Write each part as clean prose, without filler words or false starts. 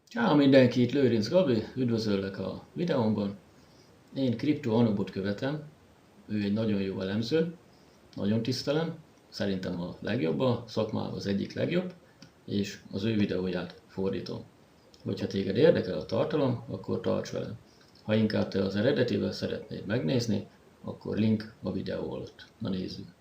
Ciao mindenkit, Lőrinc Gabi, üdvözöllek a videómban. Én Crypto Anubot követem, ő egy nagyon jó elemző, nagyon tisztelem, szerintem a legjobb a szakmában, az egyik legjobb, és az ő videóját fordítom. Hogyha téged érdekel a tartalom, akkor tarts velem. Ha inkább te az eredetivel szeretnéd megnézni, akkor link a videó alatt. Na nézzük!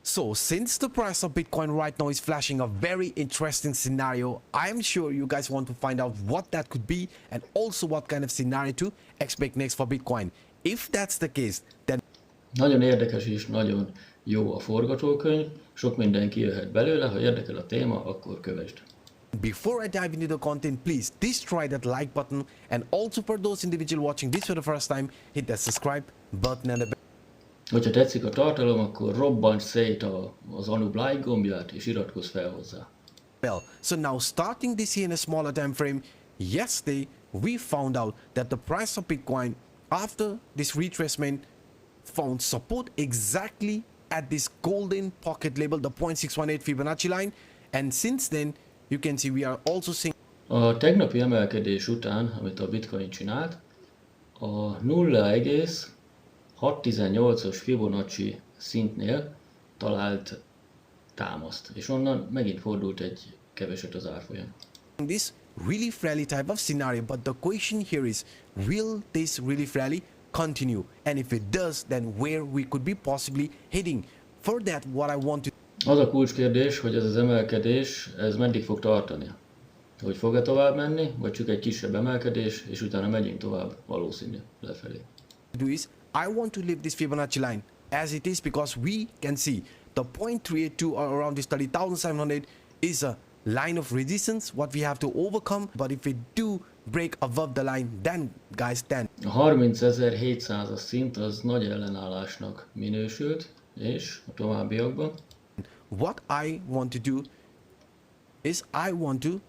So, since the price of Bitcoin right now is flashing a very interesting scenario, I'm sure you guys want to find out what that could be and also what kind of scenario to expect next for Bitcoin. If that's the case, then Nagyon érdekes és nagyon jó a forgatókönyv, sok minden kijöhet belőle, ha érdekel a téma, akkor kövesd. before I dive into the content, please destroy that like button, and also for those individuals watching this for the first time, hit that subscribe button and the bell. Hogyha tetszik a tartalom, akkor robbants szét az Anub like gombját, és iratkozz fel hozzá. So now starting this here in a smaller time frame, yesterday we found out that the price of Bitcoin after this retracement found support exactly at this golden pocket label, the 0.618 Fibonacci line, and since then you can see we are also seeing A tegnapi emelkedés után, amit a Bitcoin csinált, a 0,618-as Fibonacci szintnél talált támaszt, és onnan megint fordult egy keveset az árfolyam. this really rally type of scenario, but the question here is, will this really rally continue, and if it does, then where we could be possibly heading? For that, what I want to Az a kulcskérdés, hogy ez az emelkedés, ez meddig fog tartani? Hogy fog-e tovább menni, vagy csak egy kisebb emelkedés, és utána megyünk tovább valószínű lefelé. do is, I want to leave this Fibonacci line as it is, because we can see the 0.382 or around this 30,700 is a line of resistance what we have to overcome, but if we do break above the line, then guys, then A 30.700-as szint az nagy ellenállásnak minősült, és a továbbiakban what I want to do is I want to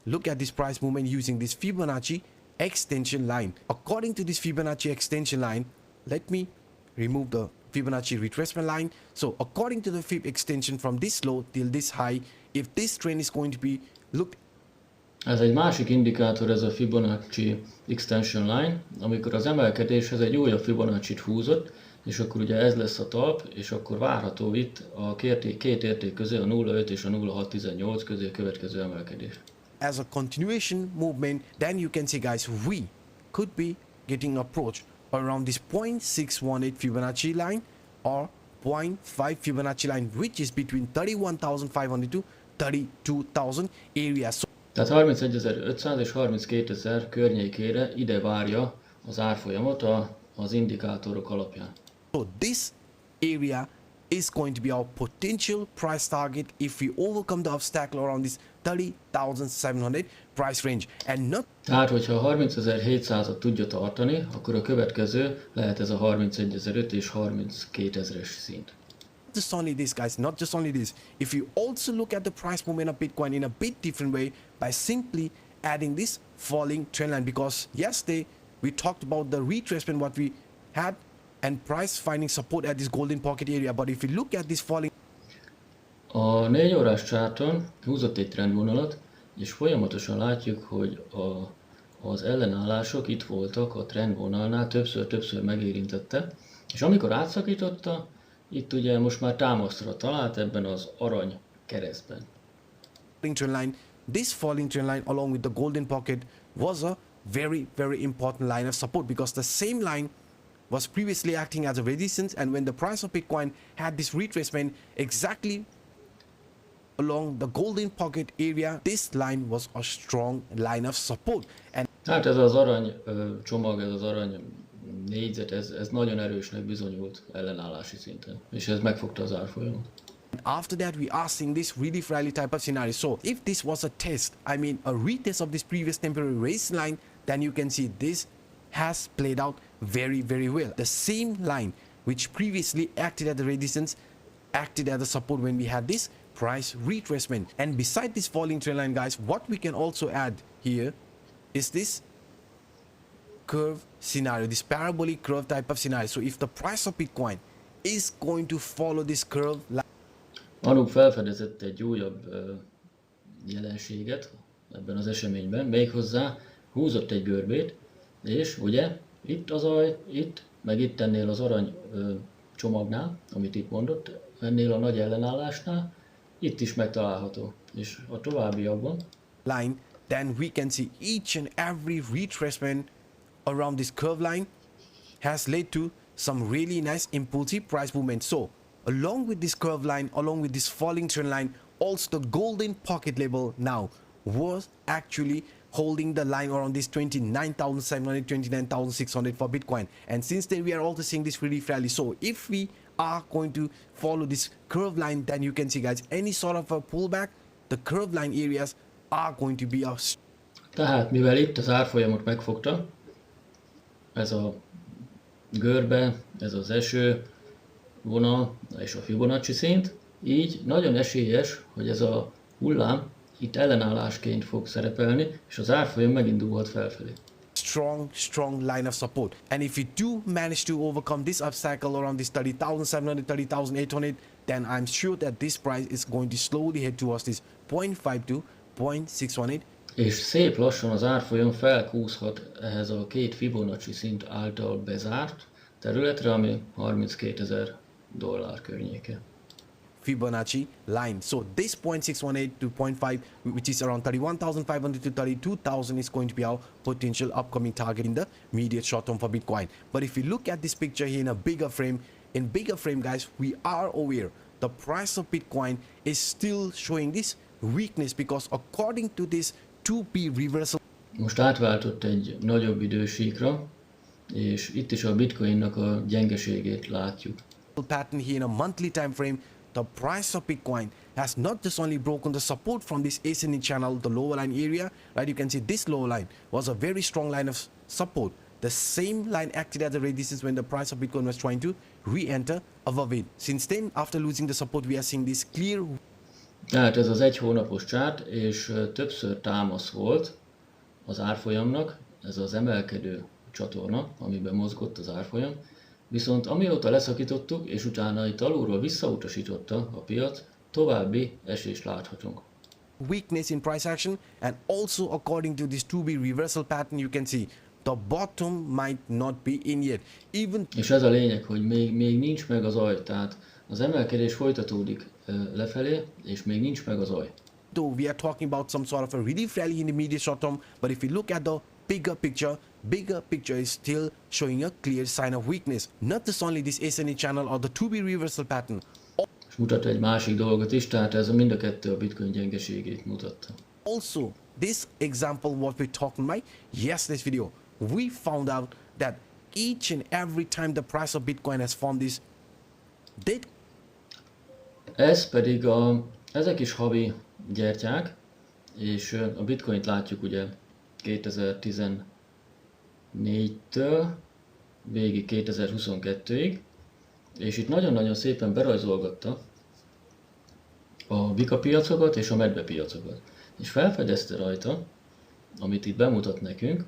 look at this price movement using this Fibonacci extension line. According to this Fibonacci extension line, let me remove the Fibonacci retracement line. So according to the Fib extension from this low till this high, if this trend is going to be looked ez egy másik indikátor, ez a Fibonacci Extension Line, amikor az emelkedéshez egy újabb Fibonacci-t húzott, és akkor ugye ez lesz a talp, és akkor várható itt a két érték közé, a 0,5 és a 0,618 közé a következő emelkedés. as a continuation movement, then you can see guys, we could be getting approached around this 0.618 Fibonacci line or 0.5 Fibonacci line, which is between 31,500 to 32,000 areas. So Tehát 31.500 és 32.000 környékére ide várja az árfolyamot az indikátorok alapján. this area is going to be our potential price target if we overcome the obstacle around this 30,700 price range, and not Tehát, hogyha a 30.700-at tudja tartani, akkor a következő lehet ez a 31.500 és 32.000-es szint. just only this guys, not just only this, if you also look at the price movement of Bitcoin in a bit different way by simply adding this falling trend line, because yesterday we talked about the retracement what we had and price finding support at this golden pocket area, but if you look at this falling A 4 órás charton húzott egy trendvonalat, és folyamatosan látjuk, hogy az ellenállások itt voltak a trendvonalnál, többször megérintette, és amikor átszakította, itt ugye most már támaszra talált ebben az arany keresztben. trend line, this falling trend line along with the golden pocket was a very important line of support, because the same line was previously acting as a resistance, and when the price of Bitcoin had this retracement exactly along the golden pocket area, this line was a strong line of support. And Hát ez az arany csomag, ez az arany négyzet, ez nagyon erősnek bizonyult ellenállási szinten, és ez megfogta az árfolyamot. after that, we are seeing this really rally type of scenario. So if this was a test, I mean a retest of this previous temporary raise line, then you can see this has played out very well. The same line which previously acted as the resistance acted as a support when we had this price retracement. And beside this falling trend line, guys, what we can also add here is this curve scenario, this parabolic curve type of scenario. So if the price of Bitcoin is going to follow this curve. Anub felfedezett egy újabb jelenséget ebben az eseményben, méghozzá húzott egy görbét, és ugye itt az alj, itt, meg itt ennél az arany csomagnál, amit itt mondott, ennél a nagy ellenállásnál, itt is megtalálható. És a továbbiakban line, then we can see each and every retracement around this curve line has led to some really nice impulsive price movement. So along with this curve line, along with this falling trend line, also the golden pocket level now was actually holding the line around this 29,700, 29,600 for Bitcoin. And since then we are also seeing this relief rally. So if we are going to follow this curve line, then you can see, guys, any sort of a pullback, the curve line areas are going to be a... Tehát mivel itt az árfolyamot megfogta, ez a görbe, ez az eső vonal és a Fibonacci szint, így nagyon esélyes, hogy ez a hullám itt ellenállásként fog szerepelni, és az árfolyam megindulhat felfelé. Strong line of support. And if we do manage to overcome this upcycle around this 30,700, 30,800, then I'm sure that this price is going to slowly head towards this 0.5 to 0.618. És szép lassan az árfolyam felkúszhat ehhez a két Fibonacci szint által bezárt területre, ami $32,000 környéke. Fibonacci line. So this 0.618 to 0.5, which is around 31,500 to 32,000, is going to be our potential upcoming target in the immediate short term for Bitcoin. But if you look at this picture here in a bigger frame, guys, we are aware the price of Bitcoin is still showing this weakness, because according to this 2P reversal, most átváltott egy nagyobb idősíkra, és itt is a Bitcoinnak a gyengeségét látjuk. pattern here in a monthly time frame, the price of Bitcoin has not just only broken the support from this ascending channel, the lower line area, right? You can see this lower line was a very strong line of support. The same line acted as a resistance when the price of Bitcoin was trying to re-enter above it. Since then, after losing the support, we are seeing this clear. Tehát ez az egy hónapos csárt, és többször támasz volt az árfolyamnak, ez az emelkedő csatorna, amiben mozgott az árfolyam. Viszont amióta leszakítottuk, és utána itt alulról visszautasította a piac, további esést láthatunk. Weakness in price action, and also according to this 2B reversal pattern, you can see the bottom might not be in yet. Even És ez a lényeg, hogy még nincs meg az alj, tehát az emelkedés folytatódik lefelé, és még nincs meg az alj. though we are talking about some sort of a relief rally in the immediate short term, but if you look at the bigger picture is still showing a clear sign of weakness. Not just only this ascending channel or the 2B reversal pattern. És mutat egy másik dolgot is, tehát ez mind a kettő a Bitcoin gyengeségét mutatta. Also, this example what we talked about yesterday's video, we found out that each and every time the price of Bitcoin has formed this dead. Ez pedig ezek is havi gyertyák, és a Bitcoint látjuk ugye 2014-től végig 2022-ig, és itt nagyon-nagyon szépen berajzolgatta a bika piacokat és a medve piacokat. És felfedezte rajta, amit itt bemutat nekünk,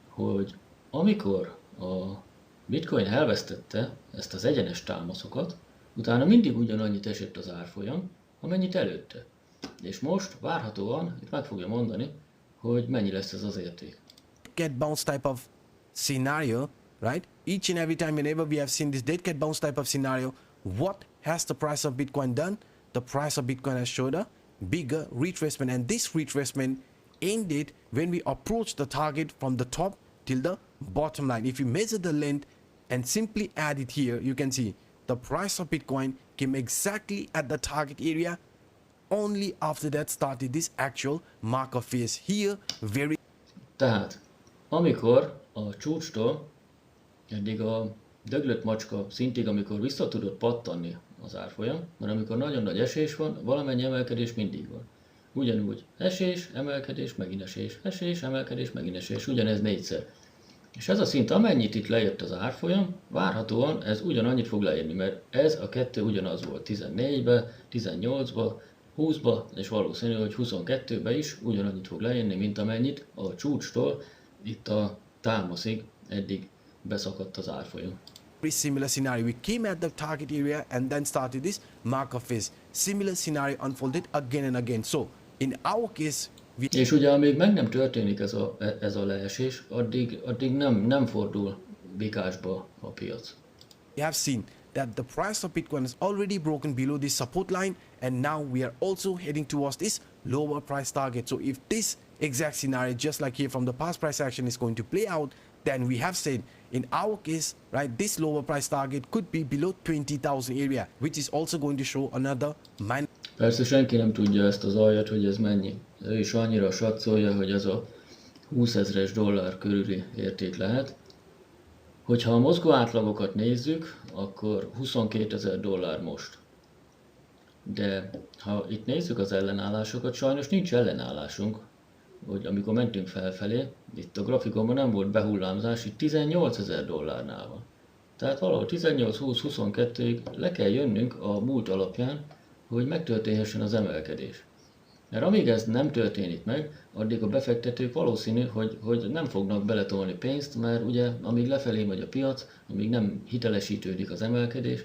hogy amikor a Bitcoin elvesztette ezt az egyenes támaszokat, utána mindig ugyanannyit esett az árfolyam, amennyit előtte. És most várhatóan itt meg fogja mondani, hogy mennyi lesz ez az érték. Get bounce type of scenario, right? Each and every time whenever we have seen this dead cat bounce type of scenario, what has the price of Bitcoin done? The price of Bitcoin has showed a bigger retracement, and this retracement ended when we approached the target from the top till the bottom line. If you measure the length and simply add it here, you can see the price of Bitcoin came exactly at the target area. Only after that started this actual marker phase here. Very. Tehát, amikor a csúcstól eddig a döglött macska szintig, amikor vissza tudott pattanni az árfolyam, mert amikor nagyon nagy esés van, valamennyi emelkedés mindig van. Ugyanúgy esés, emelkedés, megint esés, emelkedés, megint esés, ugyanez négyszer. És ez a szint, amennyit itt lejött az árfolyam, várhatóan ez ugyanannyit fog leérni, mert ez a kettő ugyanaz volt 14-be, 18-ba, 20-ba, és valószínű, hogy 22-be is ugyanannyit fog leérni, mint amennyit a csúcstól itt a támaszig eddig beszakadt az árfolyam. very similar scenario. We came at the target area and then started this markup phase. Similar scenario unfolded again and again. So in our case, és ugye amíg meg nem történik ez a leesés, addig nem fordul bikásba a piac. we have seen that the price of Bitcoin has already broken below this support line, and now we are also heading towards this lower price target. So if this exact scenario, just like here from the past price action, is going to play out, then we have said in our case, right, this lower price target could be below 20,000 area, which is also going to show another minus. Persze senki nem tudja ezt az aljat, hogy ez mennyi. Ő is annyira satszolja, hogy ez a 20 000 dollár körüli érték lehet. Hogyha a mozgó átlagokat nézzük, akkor 22 000 dollár most. De ha itt nézzük az ellenállásokat, sajnos nincs ellenállásunk, hogy amikor mentünk felfelé, itt a grafikonban nem volt behullámzás, itt 18 000 dollárnál van. Tehát valahol 18-20-22-ig le kell jönnünk a múlt alapján, hogy megtörténhessen az emelkedés. Mert amíg ez nem történik meg, addig a befektetők valószínű, hogy nem fognak beletolni pénzt, mert ugye amíg lefelé megy a piac, amíg nem hitelesítődik az emelkedés,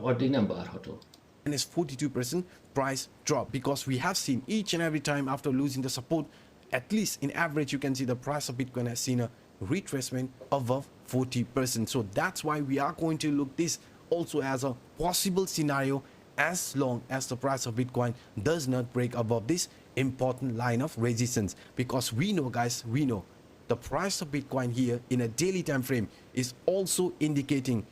addig nem várható. And it's 42% price drop, because we have seen each and every time after losing the support, at least in average, you can see the price of Bitcoin has seen a retracement above 40%. So that's why we are going to look this also as a possible scenario, as long as the price of Bitcoin does not break above this important line of resistance. Because we know, guys, we know the price of Bitcoin here in a daily time frame is also indicating,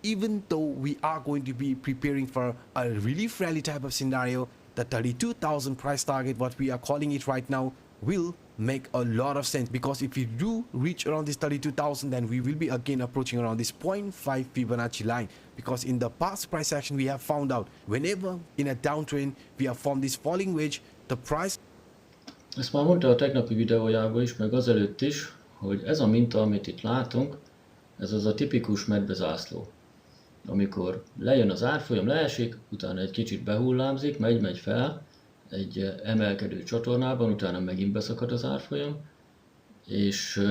even though we are going to be preparing for a relief rally type of scenario, the 32,000 price target, what we are calling it right now, will make a lot of sense. Because if we do reach around this 32,000, then we will be again approaching around this 0.5 Fibonacci line. Because in the past price action, we have found out whenever in a downtrend we have formed this falling wedge, the price. Ezt már mondta a tegnapi videójában is, meg azelőtt is, hogy ez a minta, amit itt látunk, ez az a tipikus medvezászló. Amikor lejön az árfolyam, leesik, utána egy kicsit behullámzik, megy fel egy emelkedő csatornában, utána megint beszakad az árfolyam, és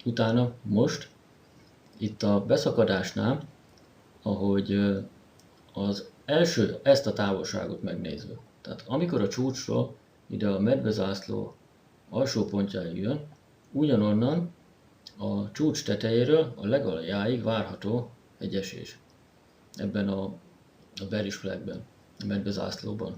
utána most itt a beszakadásnál, ahogy az első ezt a távolságot megnézve. Tehát amikor a csúcsról ide a medvezászló alsó pontjáig jön, ugyanonnan a csúcs tetejéről a legaljáig várható egy esés. Ebben a bearish flagben, a medvezászlóban.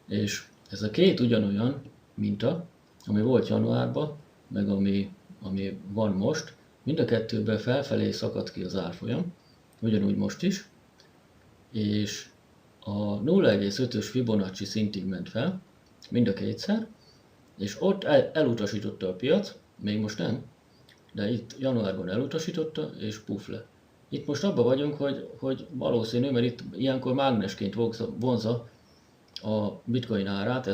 És ez a két ugyanolyan minta, ami volt januárban, meg ami van most, mind a kettőben felfelé szakadt ki az árfolyam, ugyanúgy most is, és a 0,5-ös Fibonacci szintig ment fel, mind a kétszer, és ott elutasította a piac, még most nem, de itt januárban elutasította, és puff le. Itt most abban vagyunk, hogy valószínű, mert itt ilyenkor mágnesként vonza a bitcoin árát,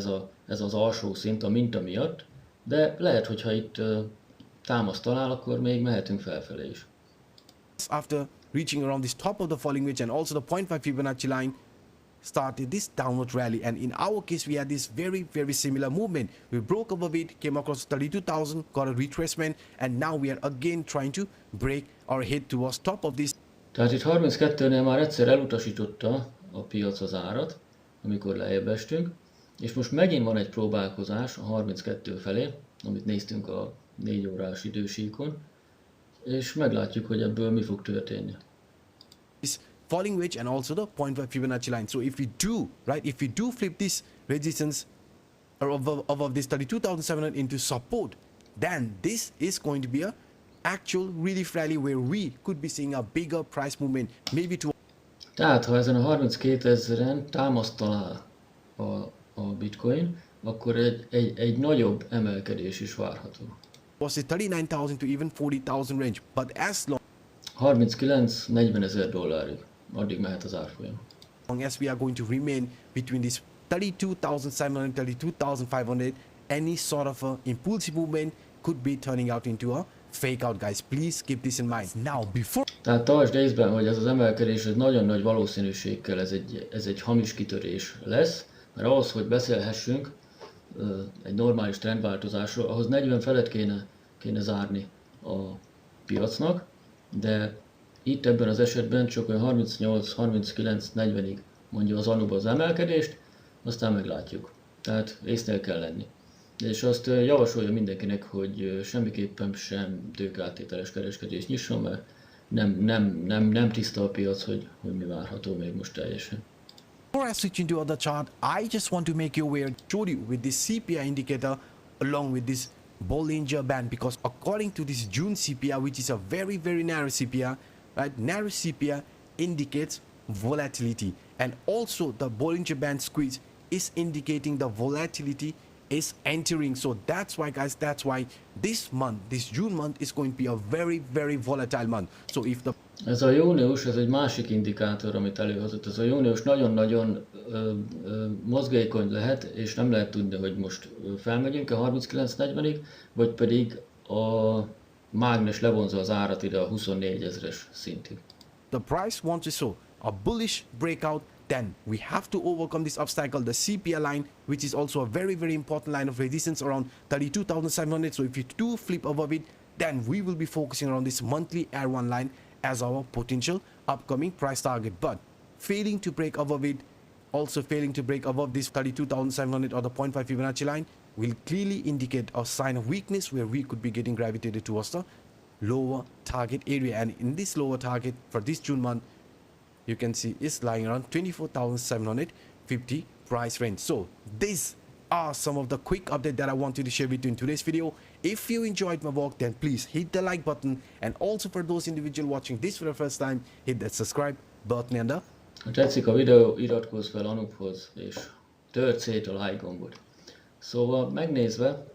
ez az alsó szint a minta miatt, de lehet, hogyha itt támaszt talál, akkor még mehetünk felfelé is. After reaching around this top of the falling wedge and also the 0.5 Fibonacci line, started this downward rally, and in our case we had this very similar movement. We broke above it, came across 32,000, got a retracement, and now we are again trying to break or head towards top of this. Tehát itt 32-nél már egyszer elutasította a piac az árat, amikor lejjebb estünk, és most megint van egy próbálkozás a 32 felé, amit néztünk a 4 órás idősíkon, és meglátjuk, hogy ebből mi fog történni. This falling wedge and also the 0.5 Fibonacci line. So if we do flip this resistance above this 32,700 into support, then this is going to be a actual relief rally where we could be seeing a bigger price movement, maybe to. Tehát ha ezen a 32 000-en támaszt talál a bitcoin, akkor egy nagyobb emelkedés is várható. Was it 39,000 to even 40,000 range, but as long 39-40 000 dollárig, addig mehet az árfolyam. as we are going to remain between this 32,700, 32,500, any sort of a impulsive movement could be turning out into a fake out, guys. Please keep this in mind. Now, before. Tehát tartsd észben, hogy ez az emelkedés ez nagyon nagy valószínűséggel ez egy hamis kitörés lesz, mert ahhoz, hogy beszélhessünk egy normális trendváltozásról, ahhoz 40 felett kéne zárni a piacnak, de Itt ebben az esetben csak olyan 38, 39, 40-ig mondja az Anub az emelkedést, aztán meglátjuk. Tehát észnél kell lenni. És azt javasolja mindenkinek, hogy semmiképpen sem tőkeáttételes kereskedést nyisson, mert nem tiszta a piac, hogy mi várható még most teljesen. Before I switch into other chart, I just want to make you aware, show you with this CPI indicator along with this Bollinger Band, because according to this June CPI, which is a very narrow CPI, right? Narrow CPI indicates volatility, and also the Bollinger Band squeeze is indicating the volatility is entering. So that's why, guys, that's why this month, this June month is going to be a very volatile month. So if the Ez a június, ez egy másik indikátor, amit előhozott. Ez a június nagyon-nagyon mozgékony lehet, és nem lehet tudni, hogy most felmegyünk a 39-40-ig, vagy pedig a mágnes levonza az árat ide a 24 ezres szintig. the price wants to show a bullish breakout, then we have to overcome this obstacle, the CPI line, which is also a very important line of resistance around 32,700. So if you do flip above it, then we will be focusing on this monthly R1 line as our potential upcoming price target. But failing to break above it, also failing to break above this 32,700 or the 0.5 Fibonacci line will clearly indicate a sign of weakness where we could be getting gravitated towards the lower target area. And in this lower target for this June month, you can see is lying around 24,750 price range. So these are some of the quick update that I wanted to share with you in today's video. If you enjoyed my work, then please hit the like button, and also for those individual watching this for the first time, hit that subscribe button and the Ha tetszik a videó, iratkozz fel Anubhoz, és tört szét a like gombot. Szóval megnézve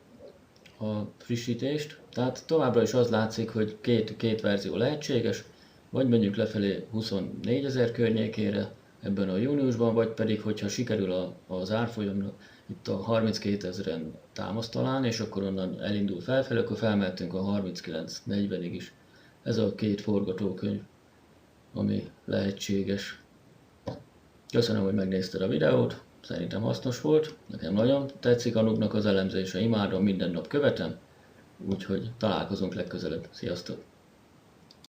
a frissítést, tehát továbbra is az látszik, hogy két verzió lehetséges, vagy menjünk lefelé 24 000 környékére ebben a júniusban, vagy pedig, hogyha sikerül az árfolyamnak itt a 32 000-en támaszt találni, és akkor onnan elindul felfelé, akkor felmehetünk a 39-40-ig is. Ez a két forgatókönyv, ami lehetséges. Köszönöm, hogy megnézted a videót, szerintem hasznos volt, nekem nagyon tetszik Anubnak az elemzése, imádom, minden nap követem, úgyhogy találkozunk legközelebb. Sziasztok!